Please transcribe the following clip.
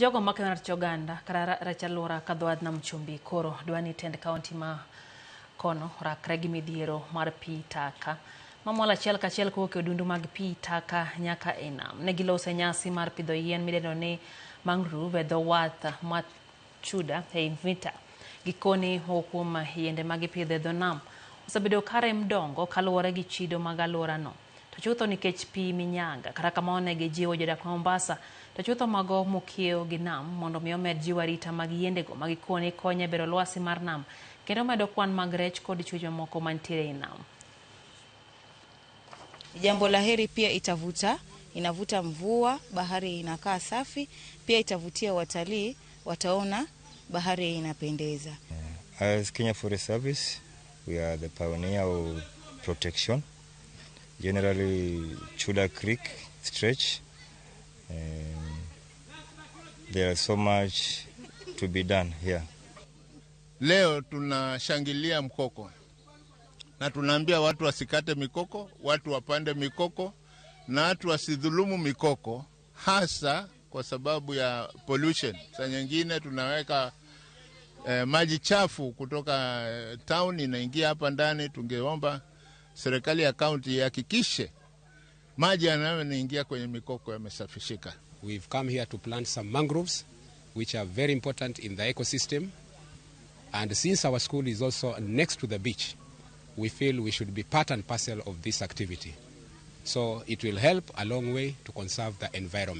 Jogo makenar choganda kara rachalura kadwad nam chumbi koro dwani tend county ma kono rakre gi midhiero mar pi taka. Mamola achiel kachiel kowuok e odundu mag pi taka nyaka e nam. Ne gilose nyasi mar pidho yien midendo ni mangrove e dho wath ma Chuda e Mvita. Gikoni kuom yiende ma gipidho e dho nam osebedo kare mdongo kaluwore gi chido mag alworano. To chutho nikech pi minyanga kata kamano ne gijiwo jodak ma Mombasa to chutho mago mokiewo gi nam mondo mi omed jiwo arita mag yiendego magikoni konyo e bero lwasi mar nam kendo medo kwan mag rech kod chwech mamoko mantiere e nam. Jambo la heri, pia inavuta mvua, bahari inakaa safi, pia itavutia watalii, wataona bahari inapendeza. As Kenya Forest Service, we are the pioneer of protection. Generally, Chuda Creek stretch. There is so much to be done here. Leo tunashangilia mkoko. Na tunaambia watu wasikate mikoko, watu wapande mikoko, na watu wasidhulumu mikoko, hasa kwa sababu ya pollution. Saa nyingine tunaweka maji chafu kutoka town inaingia hapa ndani. Tungeomba serikali ya county ihakikishe maji yanayoingia kwenye mikoko yamesafishika. We've come here to plant some mangroves which are very important in the ecosystem, and since our school is also next to the beach, we feel we should be part and parcel of this activity. So it will help a long way to conserve the environment.